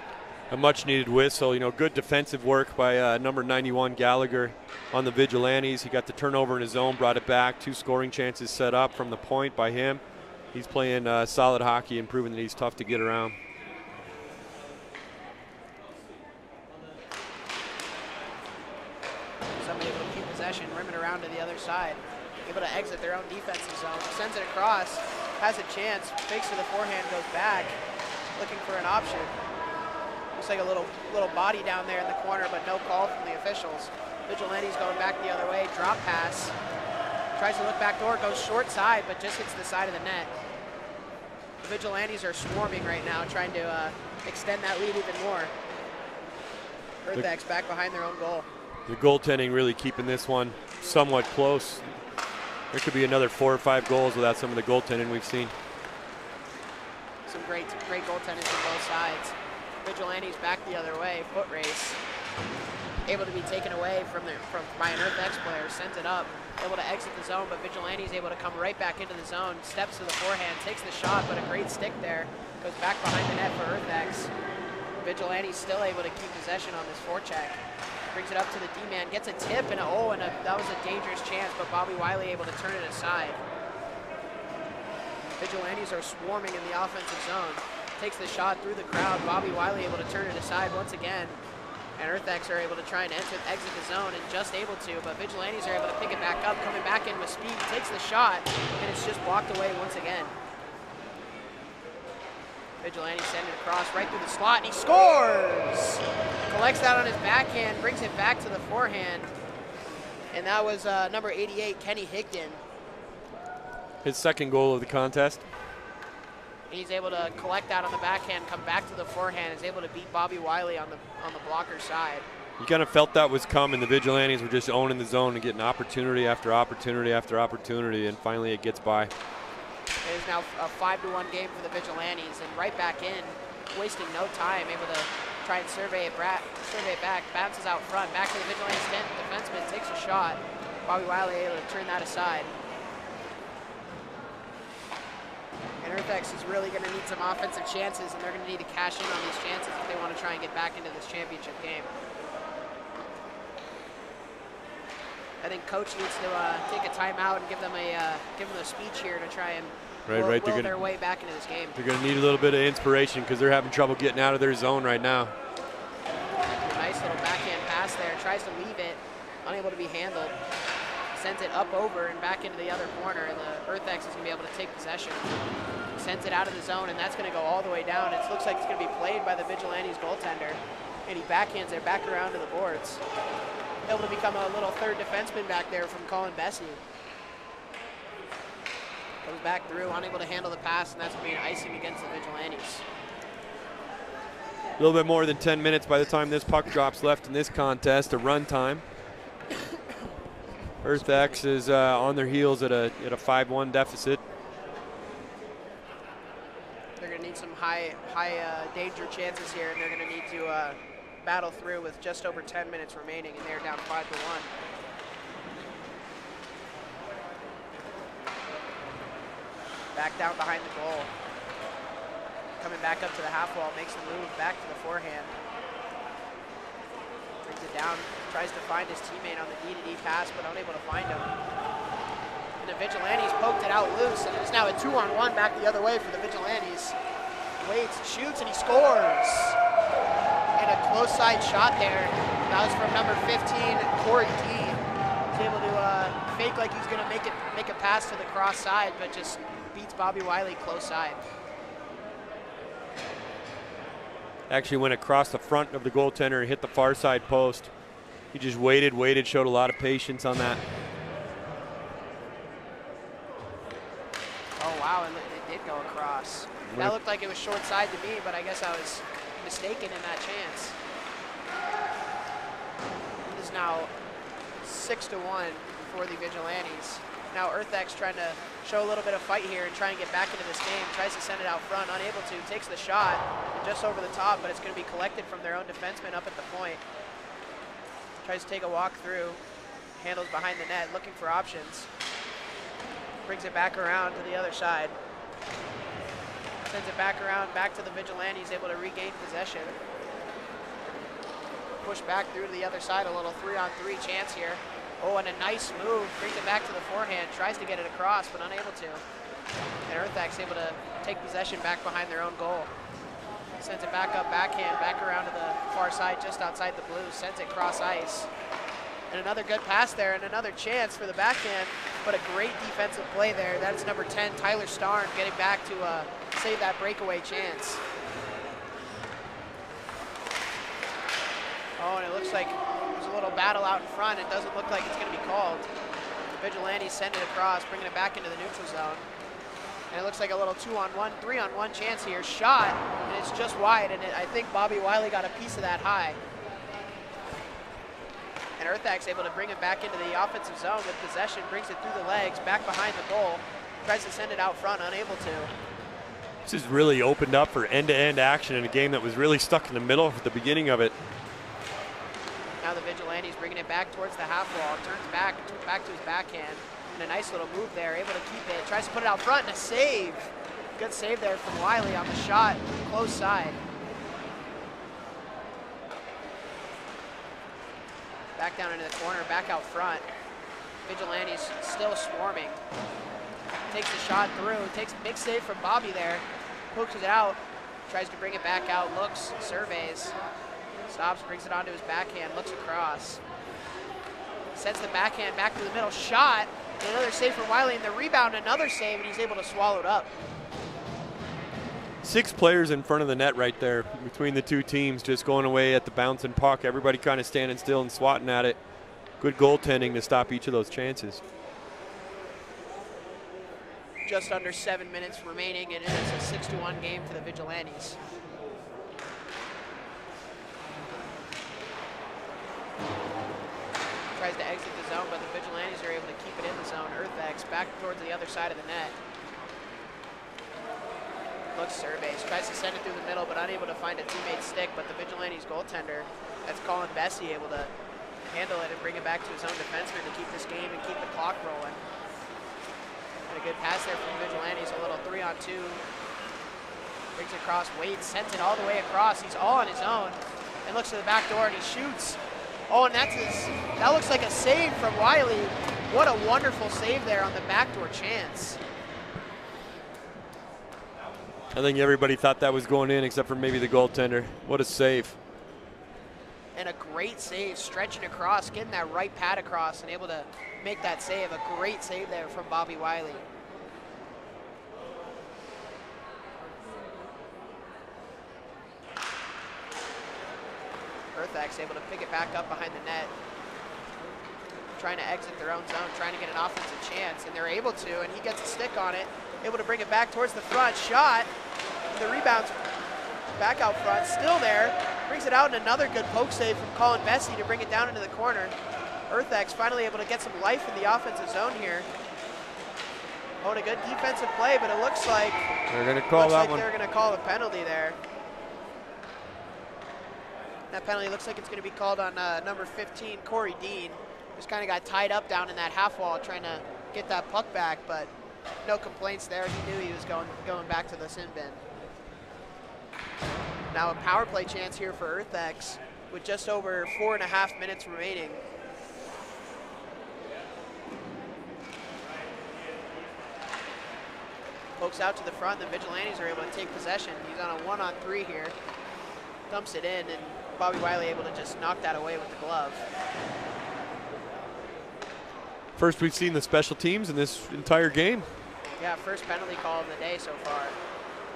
A much needed whistle, good defensive work by number 91 Gallagher on the Vigilantes. He got the turnover in his zone, brought it back, 2 scoring chances set up from the point by him. He's playing solid hockey and proving that he's tough to get around. Somebody able to keep possession, rim it around to the other side. Able to exit their own defensive zone, sends it across, has a chance, fakes to the forehand, goes back, looking for an option. Looks like a little body down there in the corner, but no call from the officials. Vigilante's going back the other way, drop pass. Tries to look back door, goes short side, but just hits the side of the net. The Vigilantes are swarming right now, trying to extend that lead even more. EarthX back behind their own goal. The goaltending really keeping this one somewhat close. There could be another 4 or 5 goals without some of the goaltending we've seen. Some great goaltending from both sides. Vigilantes back the other way, foot race. Able to be taken away by an EarthX player, sends it up, able to exit the zone, but Vigilante's able to come right back into the zone, steps to the forehand, takes the shot, but a great stick there, goes back behind the net for EarthX. Vigilante's still able to keep possession on this forecheck. Brings it up to the D-man, gets a tip, and that was a dangerous chance, but Bobby Wiley able to turn it aside. Vigilantes are swarming in the offensive zone. Takes the shot through the crowd. Bobby Wiley able to turn it aside once again. And EarthX are able to try and exit the zone and just able to, but Vigilantes are able to pick it back up, coming back in with speed, takes the shot, and it's just blocked away once again. Vigilante sends it across right through the slot, and he scores! Collects that on his backhand, brings it back to the forehand, and that was number 88, Kenny Higdon. His second goal of the contest. He's able to collect that on the backhand, come back to the forehand, is able to beat Bobby Wiley on the blocker side. You kind of felt that was coming. The Vigilantes were just owning the zone and getting opportunity after opportunity after opportunity, and finally it gets by. It is now a 5-1 game for the Vigilantes, and right back in, wasting no time, able to try and survey it back, bounces out front, back to the Vigilantes defenseman, takes a shot. Bobby Wiley able to turn that aside. And EarthX is really going to need some offensive chances, and they're going to need to cash in on these chances if they want to try and get back into this championship game. I think coach needs to take a timeout and give them a speech here to try and will their way back into this game. They're going to need a little bit of inspiration because they're having trouble getting out of their zone right now. A nice little backhand pass there. Tries to leave it, unable to be handled. Sends it up over and back into the other corner, and the EarthX is going to be able to take possession. Sends it out of the zone, and that's going to go all the way down. It looks like it's going to be played by the Vigilantes goaltender, and he backhands it back around to the boards. Able to become a little third defenseman back there from Colin Bessie. Comes back through, unable to handle the pass, and that's going to be an icing against the Vigilantes. A little bit more than 10 minutes by the time this puck drops left in this contest, a run time. EarthX is on their heels at a 5-1 deficit. They're going to need some high danger chances here, and they're going to need to battle through with just over 10 minutes remaining, and they're down 5-1. Back down behind the goal. Coming back up to the half wall, makes the move back to the forehand. Brings it down, tries to find his teammate on the D-to-D pass, but unable to find him. And the Vigilantes poked it out loose, and it's now a 2-on-1 back the other way for the Vigilantes. Waits, shoots, and he scores! And a close side shot there. That was from number 15, Corey D. He's able to fake like he's gonna make a pass to the cross side, but just beats Bobby Wiley close side. Actually went across the front of the goaltender and hit the far side post. He just waited, showed a lot of patience on that. Oh wow, it did go across. That looked like it was short side to me, but I guess I was mistaken in that chance. It is now 6-1 for the Vigilantes. Now EarthX trying to show a little bit of fight here and try and get back into this game. Tries to send it out front, unable to, takes the shot just over the top, but it's going to be collected from their own defenseman up at the point. Tries to take a walk through, handles behind the net, looking for options. Brings it back around to the other side. Sends it back around, back to the Vigilantes, able to regain possession. Push back through to the other side, a little 3-on-3 chance here. Oh, and a nice move, brings it back to the forehand, tries to get it across, but unable to. And EarthX able to take possession back behind their own goal. Sends it back up, backhand, back around to the far side, just outside the blue, sends it cross ice. And another good pass there, and another chance for the backhand, but a great defensive play there. That's number 10, Tyler Starn, getting back to save that breakaway chance. Oh, and it looks like there's a little battle out in front. It doesn't look like it's going to be called. The Vigilantes send it across, bringing it back into the neutral zone. And it looks like a little 2-on-1, 3-on-1 chance here. Shot, and it's just wide, and I think Bobby Wiley got a piece of that high. And EarthX able to bring it back into the offensive zone with possession, brings it through the legs, back behind the goal. Tries to send it out front, unable to. This has really opened up for end-to-end action in a game that was really stuck in the middle at the beginning of it. Now the Vigilantes bringing it back towards the half wall, turns back to his backhand, and a nice little move there, able to keep it, tries to put it out front, and a save. Good save there from Wiley on the shot, close side. Back down into the corner, back out front. Vigilantes still swarming. Takes the shot through, takes a big save from Bobby there, pokes it out, tries to bring it back out, looks, surveys, stops, brings it onto his backhand, looks across. Sends the backhand back to the middle, shot, another save from Wiley, and the rebound, another save, and he's able to swallow it up. 6 players in front of the net right there between the two teams, just going away at the bouncing puck. Everybody kind of standing still and swatting at it. Good goaltending to stop each of those chances. Just under 7 minutes remaining, and it is a 6-1 game for the Vigilantes. Tries to exit the zone, but the Vigilantes are able to keep it in the zone. Earthx back towards the other side of the net. Looks, surveys, tries to send it through the middle, but unable to find a teammate's stick, but the Vigilantes goaltender, that's Colin Bessie, able to handle it and bring it back to his own defenseman to keep this game and keep the clock rolling. And a good pass there from Vigilantes, a little 3-on-2. Brings it across, waits, sends it all the way across. He's all on his own and looks to the back door and he shoots. Oh, and that looks like a save from Wiley. What a wonderful save there on the backdoor chance. I think everybody thought that was going in except for maybe the goaltender. What a save. And a great save, stretching across, getting that right pad across and able to make that save. A great save there from Bobby Wiley. Earthx able to pick it back up behind the net. Trying to exit their own zone, trying to get an offensive chance, and they're able to, and he gets a stick on it. Able to bring it back towards the front, shot. The rebound's back out front, still there. Brings it out, and another good poke save from Colin Bessie to bring it down into the corner. Earthx finally able to get some life in the offensive zone here. Oh, and a good defensive play, but it looks like they're going to call that one. They're going to call a penalty there. That penalty looks like it's going to be called on number 15, Corey Dean. Just kind of got tied up down in that half wall trying to get that puck back, but no complaints there. He knew he was going back to the sin bin. Now a power play chance here for Earthx with just over 4.5 minutes remaining. Pokes out to the front, the Vigilantes are able to take possession. He's on a 1-on-3 here. Dumps it in, and Bobby Wiley able to just knock that away with the glove. First we've seen the special teams in this entire game. Yeah, first penalty call of the day so far.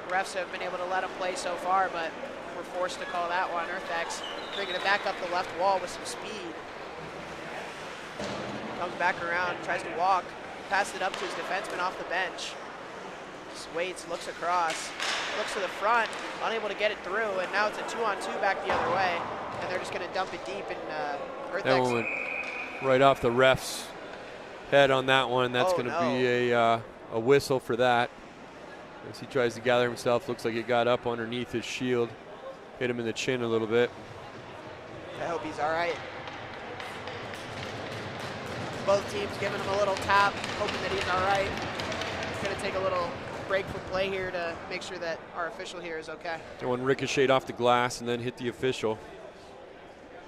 Refs have been able to let him play so far, but we're forced to call that one. Earthx bringing it back up the left wall with some speed. Comes back around, tries to walk, passes it up to his defenseman off the bench. Just waits, looks across, looks to the front, unable to get it through, and now it's a 2-on-2 back the other way, and they're just going to dump it deep, and Earthx. That one went right off the ref's head on that one. That's going to be a whistle for that. As he tries to gather himself, looks like it got up underneath his shield, hit him in the chin a little bit. I hope he's all right. Both teams giving him a little tap, hoping that he's all right. It's going to take a little break from play here to make sure that our official here is okay. That one ricocheted off the glass and then hit the official.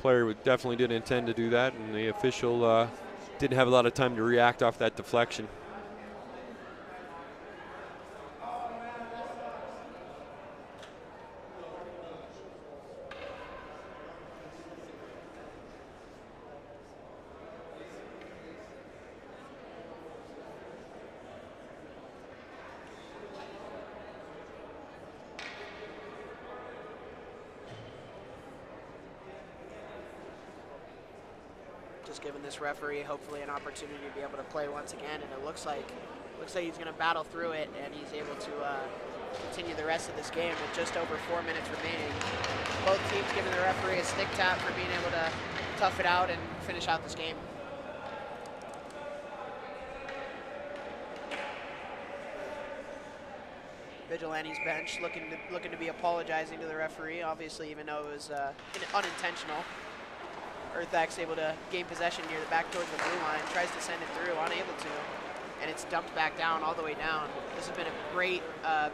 Player definitely didn't intend to do that, and the official didn't have a lot of time to react off that deflection. Just giving this referee hopefully an opportunity to be able to play once again, and it looks like he's going to battle through it, and he's able to continue the rest of this game with just over 4 minutes remaining. Both teams giving the referee a stick tap for being able to tough it out and finish out this game. Vigilante's bench looking to be apologizing to the referee, obviously, even though it was unintentional. Earthak's able to gain possession near the back towards the blue line, tries to send it through, unable to, and it's dumped back down, all the way down. This has been a great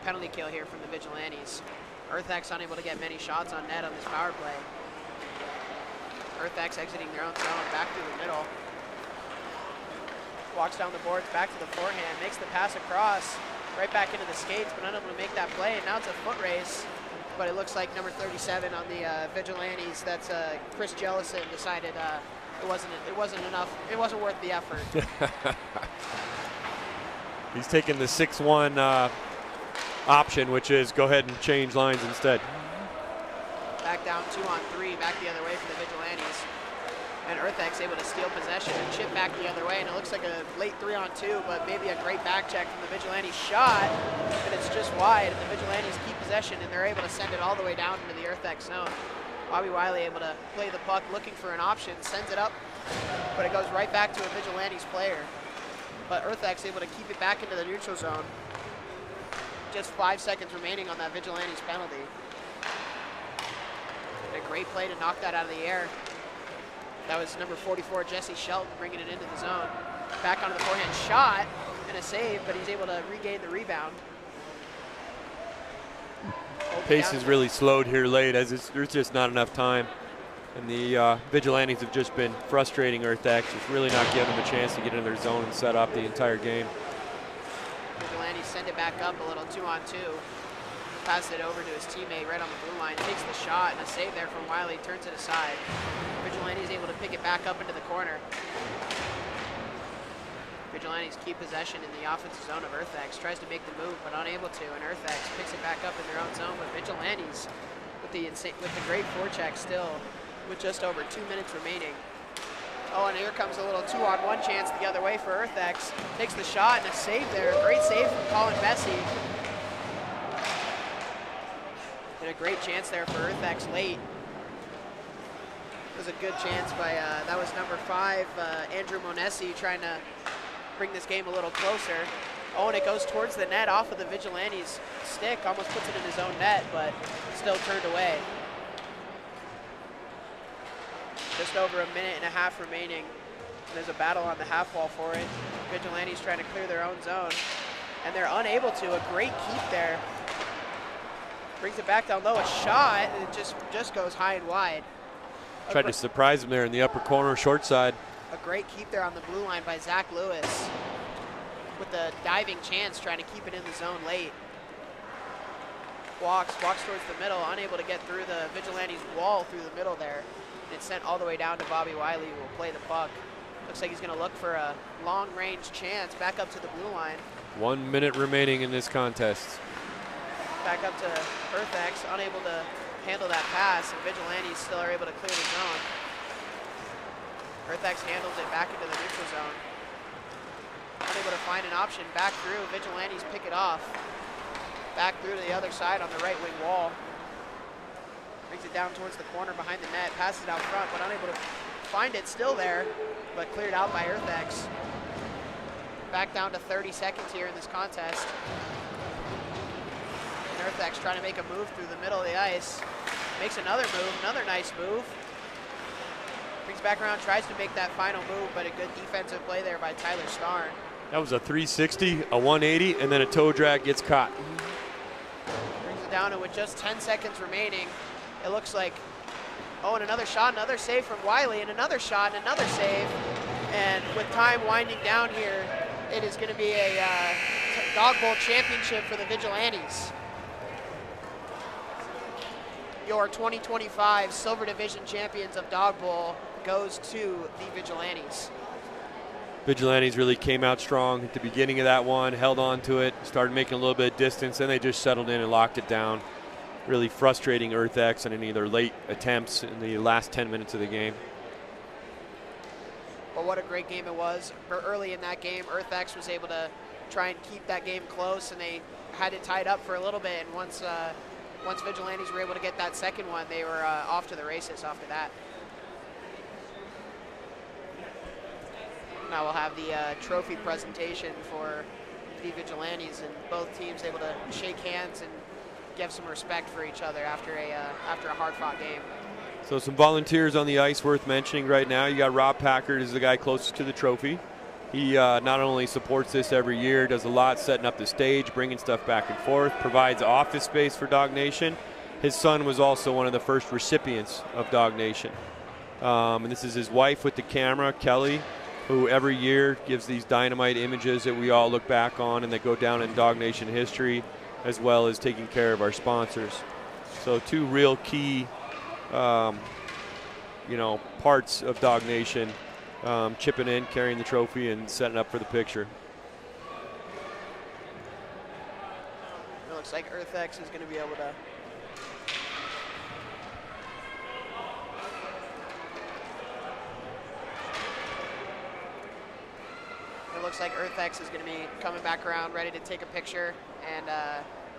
penalty kill here from the Vigilantes. Earthak's unable to get many shots on net on this power play. Earthak's exiting their own zone, back through the middle. Walks down the boards, back to the forehand, makes the pass across, right back into the skates, but unable to make that play, and now it's a foot race. But it looks like number 37 on the Vigilantes, that's Chris Jellison, decided it wasn't enough, it wasn't worth the effort. He's taking the 6-1 option, which is go ahead and change lines instead. Back down 2-on-3, back the other way for the Vigilantes. And Earthak's able to steal possession and chip back the other way, and it looks like a late 3-on-2, but maybe a great back check from the Vigilantes shot, and it's just wide, and the Vigilantes keep possession, and they're able to send it all the way down into the Earthak zone. Bobby Wiley able to play the puck, looking for an option, sends it up, but it goes right back to a Vigilantes player. But Earthak's able to keep it back into the neutral zone. Just 5 seconds remaining on that Vigilantes penalty. And a great play to knock that out of the air. That was number 44, Jesse Shelton, bringing it into the zone. Back onto the forehand shot and a save, but he's able to regain the rebound. Pace is really slowed here late, as there's just not enough time. And the Vigilantes have just been frustrating Earthak's, just really not giving them a chance to get into their zone and set up the entire game. Vigilantes send it back up a little, 2-on-2. Pass it over to his teammate right on the blue line, takes the shot, and a save there from Wiley, turns it aside. Vigilantes able to pick it back up into the corner. Vigilantes keep possession in the offensive zone of Earthak's, tries to make the move, but unable to, and Earthak's picks it back up in their own zone, but Vigilantes with the great forecheck still, with just over 2 minutes remaining. Oh, and here comes a little 2-on-1 chance the other way for Earthak's. Takes the shot and a save there. Great save from Colin Bessie. And a great chance there for Earthak's late. It was a good chance by, that was number 5, Andrew Monesi, trying to bring this game a little closer. Oh, and it goes towards the net off of the Vigilantes' stick, almost puts it in his own net, but still turned away. Just over a minute and a half remaining. And there's a battle on the half wall for it. Vigilantes trying to clear their own zone, and they're unable to. A great keep there. Brings it back down low, a shot, and it just goes high and wide. Tried to surprise him there in the upper corner, short side. A great keep there on the blue line by Zach Lewis, with the diving chance, trying to keep it in the zone late. Walks towards the middle, unable to get through the Vigilantes wall through the middle there. And it's sent all the way down to Bobby Wiley, who will play the puck. Looks like he's gonna look for a long-range chance back up to the blue line. 1 minute remaining in this contest. Back up to Earthak's, unable to handle that pass, and Vigilantes still are able to clear the zone. Earthak's handles it back into the neutral zone. Unable to find an option, back through, Vigilantes pick it off. Back through to the other side on the right wing wall. Brings it down towards the corner behind the net, passes it out front, but unable to find it, still there, but cleared out by Earthak's. Back down to 30 seconds here in this contest. And Earthak's trying to make a move through the middle of the ice. Makes another move, another nice move. Brings back around, tries to make that final move, but a good defensive play there by Tyler Starn. That was a 360, a 180, and then a toe drag gets caught. Brings it down, and with just 10 seconds remaining, it looks like, oh, and another shot, another save from Wiley, and another shot, and another save. And with time winding down here, it is going to be a Dawg Bowl championship for the Vigilantes. Your 2025 Silver Division champions of Dawg Bowl goes to the Vigilantes. Vigilantes really came out strong at the beginning of that one, held on to it, started making a little bit of distance, then they just settled in and locked it down. Really frustrating Earthak's on any of their late attempts in the last 10 minutes of the game. Well, what a great game it was. Early in that game, Earthak's was able to try and keep that game close, and they had it tied up for a little bit, and once Vigilantes were able to get that second one, they were off to the races after that. Now we'll have the trophy presentation for varsity Vigilantes, and both teams able to shake hands and give some respect for each other after a hard-fought game. So some volunteers on the ice worth mentioning right now. You got Rob Packard is the guy closest to the trophy. He not only supports this every year, does a lot setting up the stage, bringing stuff back and forth, provides office space for Dawg Nation. His son was also one of the first recipients of Dawg Nation. And this is his wife with the camera, Kelly, who every year gives these dynamite images that we all look back on and that go down in Dawg Nation history, as well as taking care of our sponsors. So two real key parts of Dawg Nation, chipping in, carrying the trophy, and setting up for the picture. It looks like EarthX is going to be able to. It looks like EarthX is going to be coming back around, ready to take a picture, and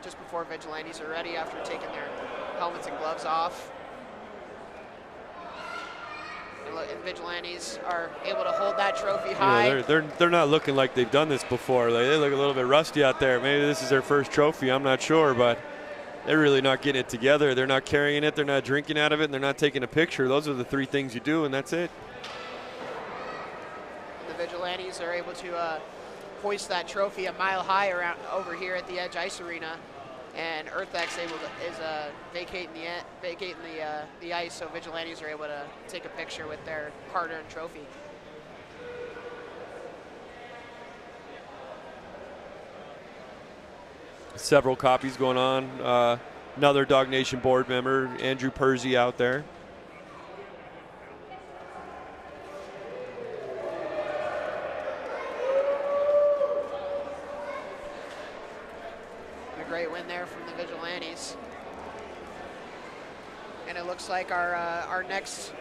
just before Vigilantes are ready after taking their helmets and gloves off. And Vigilantes are able to hold that trophy high. They're not looking like they've done this before. They look a little bit rusty out there. Maybe this is their first trophy. I'm not sure, but they're really not getting it together. They're not carrying it. They're not drinking out of it, and they're not taking a picture. Those are the three things you do, and that's it. The Vigilantes are able to hoist that trophy a mile high around over here at the Edge Ice Arena. And EarthX is vacating the ice, so Vigilantes are able to take a picture with their hard-earned trophy. Several copies going on. Another Dawg Nation board member, Andrew Persy, out there. Great win there from the Vigilantes, and it looks like our next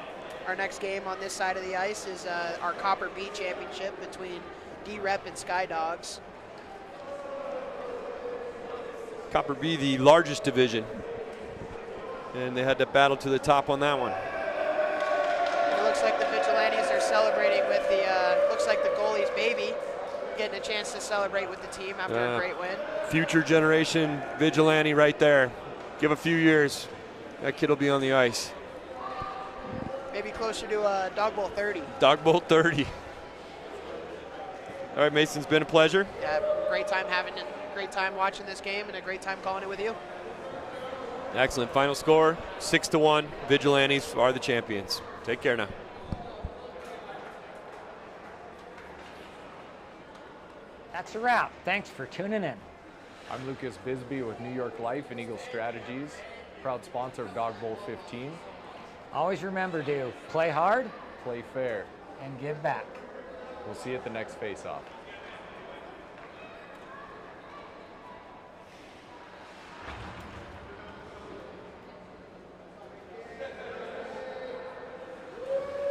game on this side of the ice is our Copper B Championship between D-Rep and Sky Dogs. Copper B, the largest division, and they had to battle to the top on that one. And it looks like the Vigilantes are celebrating with looks like the goalie's baby, getting a chance to celebrate with the team after a great win. Future generation Vigilante right there. Give a few years, that kid will be on the ice. Maybe closer to Dog Bowl 30. Dog Bowl 30. All right, Mason, it's been a pleasure. Yeah, great time watching this game, and a great time calling it with you. Excellent. Final score, 6-1. Vigilantes are the champions. Take care now. That's a wrap. Thanks for tuning in. I'm Lucas Bisbee with New York Life and Eagle Strategies, proud sponsor of Dawg Bowl 15. Always remember to play hard, Play fair. and give back. We'll see you at the next face-off.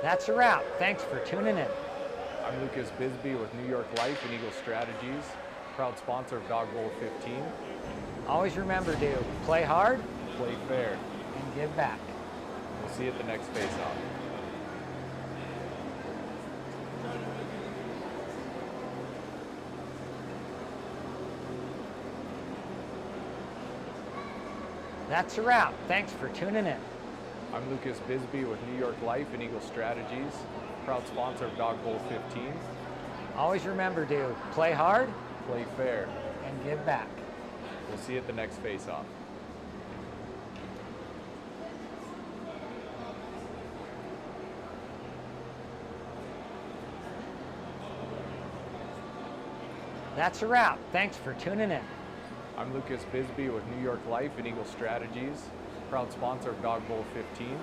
That's a wrap. Thanks for tuning in. I'm Lucas Bisbee with New York Life and Eagle Strategies, proud sponsor of Dawg Bowl 15. Always remember to play hard, Play fair. and give back. We'll see you at the next face-off. That's a wrap. Thanks for tuning in. I'm Lucas Bisbee with New York Life and Eagle Strategies, proud sponsor of Dawg Bowl 15. Always remember to play hard, Play fair. and give back. We'll see you at the next face-off. That's a wrap. Thanks for tuning in. I'm Lucas Bisbee with New York Life and Eagle Strategies, proud sponsor of Dawg Bowl 15.